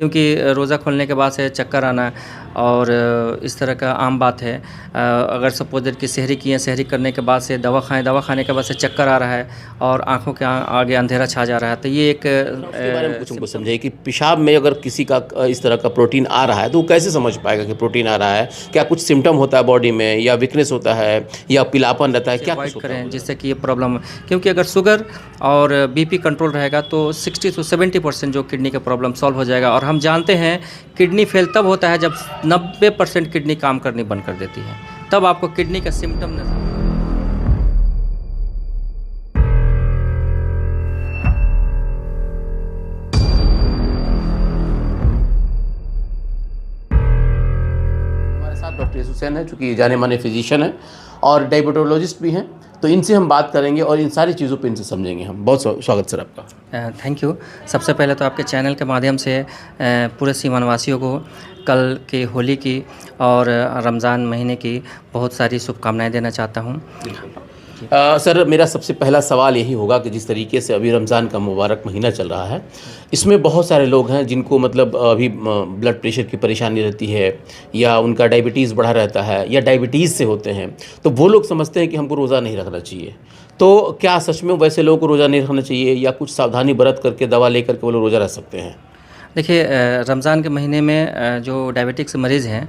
क्योंकि रोज़ा खोलने के बाद से चक्कर आना और इस तरह का आम बात है। अगर सपोज दैट कि सहरी किए, सहरी करने के बाद से दवा खाएँ, दवा खाने के बाद से चक्कर आ रहा है और आँखों के आगे अंधेरा छा जा रहा है, तो ये एक उसके बारे में कुछ हमको समझाइए कि पेशाब में अगर किसी का इस तरह का प्रोटीन आ रहा है तो वो कैसे समझ पाएगा कि प्रोटीन आ रहा है? क्या कुछ सिम्टम होता है बॉडी में, या वीकनेस होता है, या पीलापन रहता है, क्या कुछ अवॉइड होता है? करें जिससे कि ये प्रॉब्लम, क्योंकि अगर शुगर और बीपी कंट्रोल रहेगा तो 60 से 70% जो किडनी का प्रॉब्लम सॉल्व हो जाएगा। और हम जानते हैं किडनी फेल तब होता है जब 90% किडनी काम करनी बंद कर देती है, तब आपको किडनी का सिम्टम नजर। हमारे साथ डॉक्टर यूसुफ हुसैन है, चूँकि जाने माने फिजिशियन हैं और डायबिटोलॉजिस्ट भी हैं, तो इनसे हम बात करेंगे और इन सारी चीज़ों पे इनसे समझेंगे हम। बहुत स्वागत सर आपका। Thank you. सबसे पहले तो आपके चैनल के माध्यम से पूरे सीमानवासियों को कल की होली की और रमज़ान महीने की बहुत सारी शुभकामनाएं देना चाहता हूं। सर, मेरा सबसे पहला सवाल यही होगा कि जिस तरीके से अभी रमज़ान का मुबारक महीना चल रहा है, इसमें बहुत सारे लोग हैं जिनको मतलब अभी ब्लड प्रेशर की परेशानी रहती है, या उनका डायबिटीज़ बढ़ा रहता है, या डायबिटीज़ से होते हैं, तो वो लोग समझते हैं कि हमको रोज़ा नहीं रखना चाहिए। तो क्या सच में वैसे लोगों को रोज़ा नहीं रखना चाहिए, या कुछ सावधानी बरत करके दवा लेकर के वो लोग रोज़ा रख सकते हैं? देखिए, रमज़ान के महीने में जो डायबिटिक्स मरीज़ हैं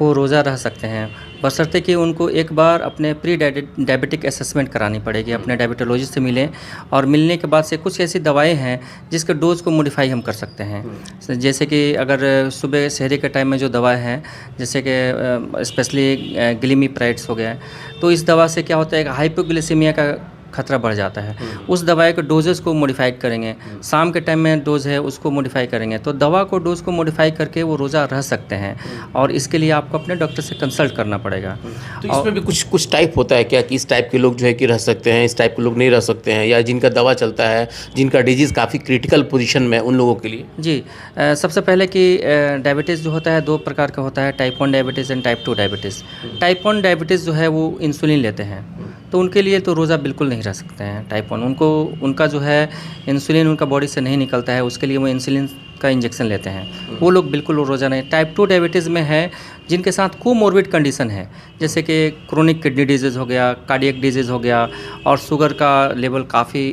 वो रोज़ा रह सकते हैं, बशर्ते कि उनको एक बार अपने प्री डायबिटिक असेसमेंट करानी पड़ेगी, अपने डायबिटोलॉजिस्ट से मिलें, और मिलने के बाद से कुछ ऐसी दवाएं हैं जिसके डोज़ को मॉडिफाई हम कर सकते हैं। जैसे कि अगर सुबह सहरी के टाइम में जो दवाएं हैं, जैसे कि स्पेशली ग्लिमिप्राइड्स हो गया, तो इस दवा से क्या होता है कि हाइपोग्लिसेमिया का खतरा बढ़ जाता है। उस दवाई के डोजेस को मॉडिफाइड करेंगे, शाम के टाइम में डोज है उसको मॉडिफाई करेंगे, तो दवा को डोज को मॉडिफाई करके वो रोज़ा रह सकते हैं, और इसके लिए आपको अपने डॉक्टर से कंसल्ट करना पड़ेगा। तो इसमें भी कुछ टाइप होता है क्या, कि इस टाइप के लोग जो है कि रह सकते हैं, इस टाइप के लोग नहीं रह सकते हैं, या जिनका दवा चलता है, जिनका डिजीज़ काफ़ी क्रिटिकल पोजीशन में उन लोगों के लिए? जी, सबसे पहले कि डायबिटीज़ जो होता है दो प्रकार का होता है, type 1 diabetes and type 2 diabetes. Type 1 diabetes जो है वो इंसुलिन लेते हैं, तो उनके लिए तो रोज़ा बिल्कुल नहीं रह सकते हैं। टाइप 1 उनका जो है इंसुलिन उनका बॉडी से नहीं निकलता है, उसके लिए वो इंसुलिन का इंजेक्शन लेते हैं, वो लोग बिल्कुल रोज़ा नहीं। टाइप 2 डायबिटीज़ में है जिनके साथ कोमॉर्बिड कंडीशन है, जैसे कि क्रोनिक किडनी डिजीज़ हो गया, कार्डियक डिजीज़ हो गया, और शुगर का लेवल काफ़ी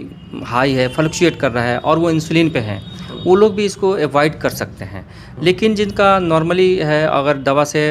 हाई है, फ्लक्चुएट कर रहा है, और वो इंसुलिन पे हैं, वो लोग भी इसको अवॉइड कर सकते हैं। लेकिन जिनका नॉर्मली है, अगर दवा से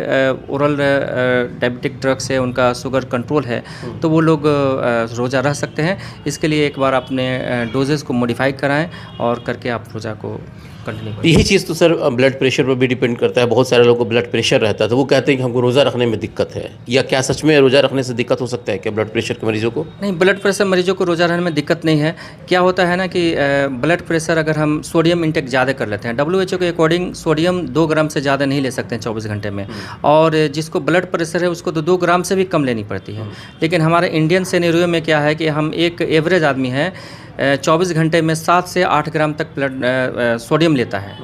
ओरल डायबिटिक ड्रग से उनका शुगर कंट्रोल है, तो वो लोग रोज़ा रह सकते हैं। इसके लिए एक बार अपने डोजेज़ को मॉडिफाई कराएं और करके आप रोज़ा को कंटिन्यू करें। यही चीज़ तो सर ब्लड प्रेशर पर भी डिपेंड करता है। बहुत सारे लोगों को ब्लड प्रेशर रहता है, तो वो कहते हैं कि हमको रोज़ा रखने में दिक्कत है, या क्या सच में रोज़ा रखने से दिक्कत हो सकता है क्या ब्लड प्रेशर के मरीजों को? नहीं, ब्लड प्रेशर मरीजों को रोज़ा रहने में दिक्कत नहीं है। क्या होता है ना कि ब्लड प्रेशर अगर हम सोडियम इंटेक ज़्यादा कर लेते हैं, WHO के अकॉर्डिंग सोडियम 2 ग्राम से ज़्यादा नहीं ले सकते हैं 24 घंटे में, और जिसको ब्लड प्रेशर है उसको तो 2 ग्राम से भी कम लेनी पड़ती है। लेकिन हमारे इंडियन सिनेरियो में क्या है कि हम एक एवरेज आदमी है 24 घंटे में 7 से 8 ग्राम तक ब्लड सोडियम लेता है।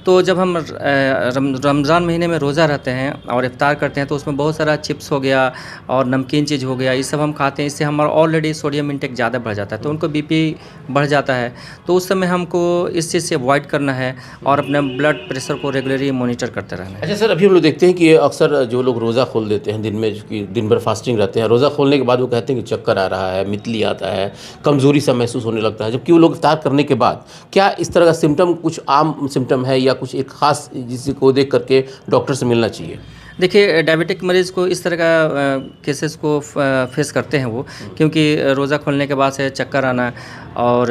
तो जब हम रमज़ान महीने में रोज़ा रहते हैं और इफ्तार करते हैं, तो उसमें बहुत सारा चिप्स हो गया और नमकीन चीज़ हो गया, ये सब हम खाते हैं, इससे हमारा ऑलरेडी सोडियम इंटेक ज़्यादा बढ़ जाता है, तो उनको बीपी बढ़ जाता है। तो उस समय हमको इस चीज़ से अवॉइड करना है और अपने ब्लड प्रेशर को रेगुलरली मॉनिटर करते रहना है। अच्छा सर, अभी हम लोग देखते हैं कि अक्सर जो लोग रोज़ा खोल देते हैं दिन में, कि दिन भर फास्टिंग रहते हैं, रोज़ा खोलने के बाद वो कहते हैं कि चक्कर आ रहा है, मितली आता है, कमज़ोरी सा महसूस होने लगता है, जबकि वो लोग इफ्तार करने के बाद, क्या इस तरह का सिम्टम कुछ आम सिम्टम है, या कुछ एक ख़ास जिसको देख करके डॉक्टर से मिलना चाहिए? देखिए, डायबिटिक मरीज़ को इस तरह का केसेस को फेस करते हैं वो, क्योंकि रोज़ा खोलने के बाद से चक्कर आना और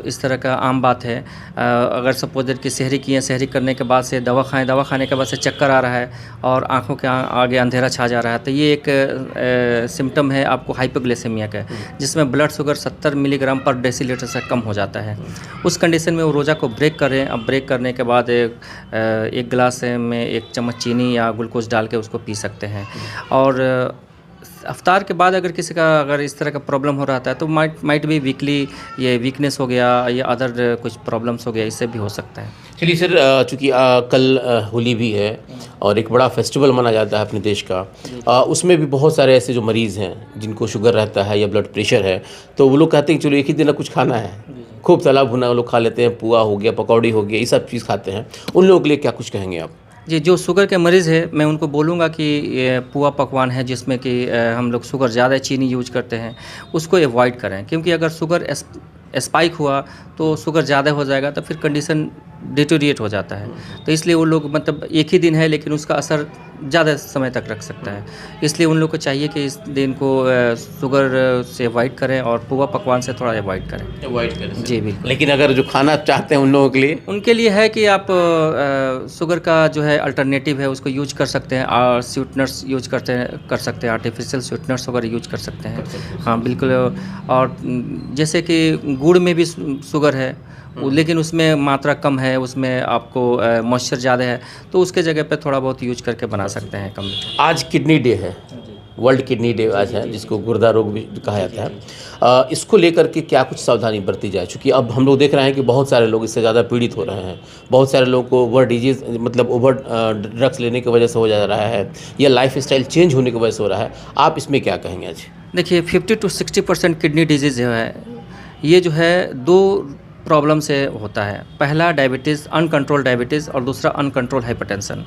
इस तरह का आम बात है। अगर सपोज दैट कि सहरी किए, सहरी करने के बाद से दवा खाएँ, दवा खाने के बाद से चक्कर आ रहा है और आँखों के आगे अंधेरा छा जा रहा है, तो ये एक सिम्टम है आपको हाइपोग्लिसेमिया का, जिसमें ब्लड शुगर 70 मिलीग्राम पर डेसीलीटर से कम हो जाता है। उस कंडीशन में वो रोज़ा को ब्रेक करें। अब ब्रेक करने के बाद एक गिलास में 1 चम्मच चीनी या ग्लूकोज डाल के उसको पी सकते हैं। और इफ्तार के बाद अगर किसी का अगर इस तरह का प्रॉब्लम हो रहा है, तो माइट भी वीकली ये वीकनेस हो गया या अदर कुछ प्रॉब्लम्स हो गया, इससे भी हो सकता है। चलिए सर, चूँकि कल होली भी है और एक बड़ा फेस्टिवल माना जाता है अपने देश का। उसमें भी बहुत सारे ऐसे जो मरीज़ हैं जिनको शुगर रहता है या ब्लड प्रेशर है, तो वो लोग कहते हैं कि चलो एक ही दिन कुछ खाना है, खूब तला भुना वो लोग खा लेते हैं, पुआ हो गया, पकौड़ी हो गया, ये सब चीज़ खाते हैं। उन लोगों के लिए क्या कुछ कहेंगे आप? जी, जो शुगर के मरीज़ है, मैं उनको बोलूँगा कि ये पुआ पकवान है जिसमें कि हम लोग शुगर ज़्यादा चीनी यूज़ करते हैं, उसको अवॉइड करें। क्योंकि अगर शुगर स्पाइक हुआ तो शुगर ज़्यादा हो जाएगा तो फिर कंडीशन डिटेरिएट हो जाता है। तो इसलिए वो लोग मतलब एक ही दिन है लेकिन उसका असर ज़्यादा समय तक रख सकता है। इसलिए उन लोग को चाहिए कि इस दिन को शुगर से अवॉइड करें और पुआ पकवान से थोड़ा अवॉइड करें। अवॉइड करें। जी, बिल्कुल। लेकिन अगर जो खाना चाहते हैं उन लोगों के लिए? उनके लिए है कि आप शुगर का जो है अल्टरनेटिव है उसको यूज कर सकते हैं और स्वीटनर्स यूज कर सकते हैं, आर्टिफिशियल स्वीटनर्स वगैरह यूज कर सकते हैं। हाँ, बिल्कुल। और जैसे कि गुड़ में भी शुगर है, लेकिन उसमें मात्रा कम है, उसमें आपको मॉइस्चर ज़्यादा है, तो उसके जगह पे थोड़ा बहुत यूज करके बना सकते हैं कम। आज किडनी डे है, वर्ल्ड किडनी डे आज है, जिसको गुर्दा रोग भी कहा जाता है। इसको लेकर के क्या कुछ सावधानी बरती जाए? चूँकि अब हम लोग देख रहे हैं कि बहुत सारे लोग इससे ज़्यादा पीड़ित हो रहे हैं। बहुत सारे लोगों को ओवर डिजीज़ मतलब ओवर ड्रग्स लेने की वजह से हो जा रहा है या लाइफ स्टाइल चेंज होने की वजह से हो रहा है। आप इसमें क्या कहेंगे आज? देखिए, 50 to 60% किडनी डिजीज़ जो है, ये जो है 2 प्रॉब्लम से होता है। पहला डायबिटीज़, अनकंट्रोल डायबिटीज़, और दूसरा अनकंट्रोल हाइपरटेंशन।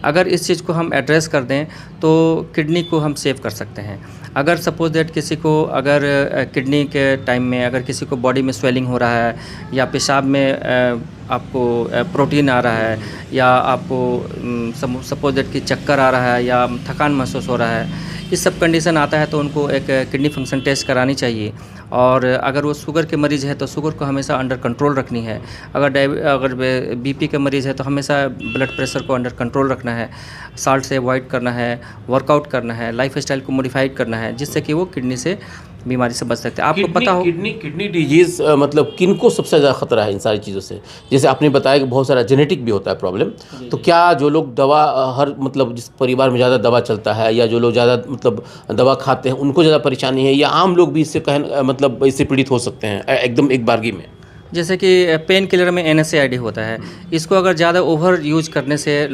अगर इस चीज़ को हम एड्रेस कर दें तो किडनी को हम सेव कर सकते हैं। अगर सपोज दैट किसी को अगर किडनी के टाइम में अगर किसी को बॉडी में स्वेलिंग हो रहा है या पेशाब में आपको प्रोटीन आ रहा है या आपको सपोज दैट कि चक्कर आ रहा है या थकान महसूस हो रहा है, ये सब कंडीशन आता है तो उनको एक किडनी फंक्शन टेस्ट करानी चाहिए। और अगर वो शुगर के मरीज़ है तो शुगर को हमेशा अंडर कंट्रोल रखनी है। अगर बीपी के मरीज़ है तो हमेशा ब्लड प्रेशर को अंडर कंट्रोल रखना है, साल्ट से अवॉइड करना है, वर्कआउट करना है, लाइफ स्टाइल को मॉडिफाइड करना है, जिससे कि वो किडनी से बीमारी से बच सकते हैं। आपको पता हो किडनी डिजीज़ मतलब किनको सबसे ज़्यादा खतरा है इन सारी चीज़ों से? जैसे आपने बताया कि बहुत सारा जेनेटिक भी होता है प्रॉब्लम, तो क्या जो लोग दवा हर मतलब जिस परिवार में ज़्यादा दवा चलता है या जो लोग ज़्यादा मतलब दवा खाते हैं उनको ज़्यादा परेशानी है, या आम लोग भी इससे मतलब इससे पीड़ित हो सकते हैं एकदम एक बारगी में? जैसे कि पेन किलर में NSAID होता है, इसको अगर ज़्यादा ओवर यूज करने से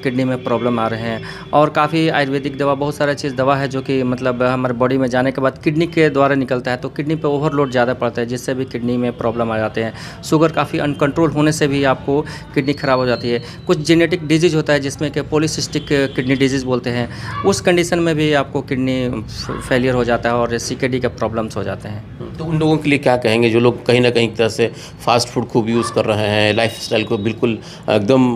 किडनी में प्रॉब्लम आ रहे हैं। और काफ़ी आयुर्वेदिक दवा, बहुत सारा चीज़ दवा है जो कि मतलब हमारे बॉडी में जाने के बाद किडनी के द्वारा निकलता है, तो किडनी पे ओवरलोड ज़्यादा पड़ता है जिससे भी किडनी में प्रॉब्लम आ जाते हैं। शुगर काफ़ी अनकंट्रोल होने से भी आपको किडनी ख़राब हो जाती है। कुछ जेनेटिक डिजीज़ होता है जिसमें कि पॉलीसिस्टिक किडनी डिजीज़ बोलते हैं, उस कंडीशन में भी आपको किडनी फेलियर हो जाता है और CKD के प्रॉब्लम्स हो जाते हैं। तो उन लोगों के लिए क्या कहेंगे जो लोग कहीं ना कहीं तरह से फास्ट फूड खूब यूज़ कर रहे हैं, लाइफस्टाइल को बिल्कुल एकदम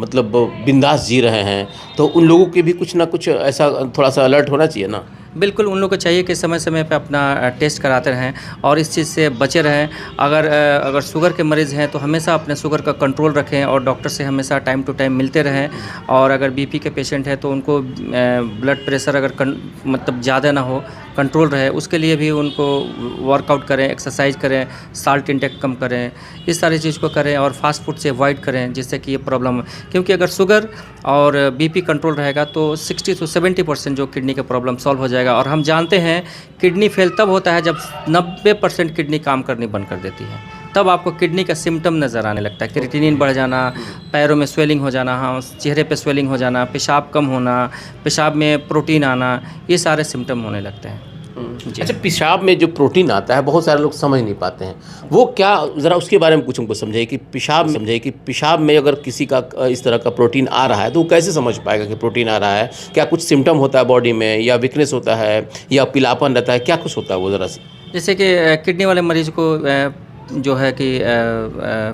मतलब बिंदास जी रहे हैं, तो उन लोगों के भी कुछ ना कुछ ऐसा थोड़ा सा अलर्ट होना चाहिए ना? बिल्कुल, उन लोगों को चाहिए कि समय समय पे अपना टेस्ट कराते रहें और इस चीज़ से बचे रहें। अगर शुगर के मरीज़ हैं तो हमेशा अपने शुगर का कंट्रोल रखें और डॉक्टर से हमेशा टाइम टू टाइम मिलते रहें। और अगर बीपी के पेशेंट हैं तो उनको ब्लड प्रेशर अगर मतलब ज़्यादा ना हो, कंट्रोल रहे, उसके लिए भी उनको वर्कआउट करें, एक्सरसाइज करें, साल्ट इंटेक कम करें, इस सारी चीज़ को करें और फास्ट फूड से अवॉइड करें जिससे कि ये प्रॉब्लम, क्योंकि अगर शुगर और बीपी कंट्रोल रहेगा तो 60 से 70% जो किडनी का प्रॉब्लम सॉल्व हो जाएगा। और हम जानते हैं किडनी फेल तब होता है जब 90% किडनी काम करनी बंद कर देती है, तब आपको किडनी का सिम्टम नज़र आने लगता है। क्रिएटिनिन बढ़ जाना, पैरों में स्वेलिंग हो जाना, हाँ चेहरे पे स्वेलिंग हो जाना, पेशाब कम होना, पेशाब में प्रोटीन आना, ये सारे सिम्टम होने लगते हैं। अच्छा, पेशाब में जो प्रोटीन आता है बहुत सारे लोग समझ नहीं पाते हैं, वो क्या, ज़रा उसके बारे में कुछ हमको समझाइए कि पेशाब में अगर किसी का इस तरह का प्रोटीन आ रहा है तो वो कैसे समझ पाएगा कि प्रोटीन आ रहा है? क्या कुछ सिम्टम होता है बॉडी में, या वीकनेस होता है, या पीलापन रहता है, क्या कुछ होता है वो ज़रा सी? जैसे कि किडनी वाले मरीज़ को जो है कि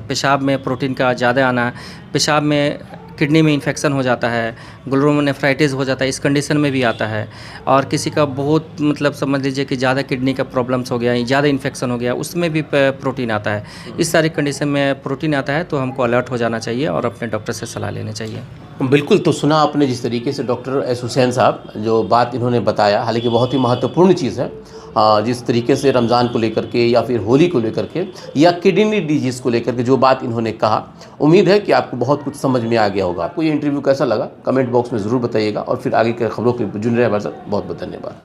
पेशाब में प्रोटीन का ज़्यादा आना, पेशाब में किडनी में इन्फेक्शन हो जाता है, ग्लोमेरुलोनेफ्राइटिस हो जाता है, इस कंडीशन में भी आता है। और किसी का बहुत मतलब समझ लीजिए कि ज़्यादा किडनी का प्रॉब्लम्स हो गया, ज़्यादा इन्फेक्शन हो गया, उसमें भी प्रोटीन आता है। इस सारी कंडीशन में प्रोटीन आता है तो हमको अलर्ट हो जाना चाहिए और अपने डॉक्टर से सलाह लेनी चाहिए। बिल्कुल, तो सुना आपने जिस तरीके से डॉक्टर एस हुसैन साहब जो बात इन्होंने बताया, हालांकि बहुत ही महत्वपूर्ण चीज़ है, जिस तरीके से रमज़ान को लेकर के या फिर होली को लेकर के या किडनी डिजीज़ को लेकर के जो बात इन्होंने कहा, उम्मीद है कि आपको बहुत कुछ समझ में आ गया होगा। आपको ये इंटरव्यू कैसा लगा कमेंट बॉक्स में ज़रूर बताइएगा और फिर आगे के खबरों के जुड़े रहने के लिए बहुत बहुत धन्यवाद।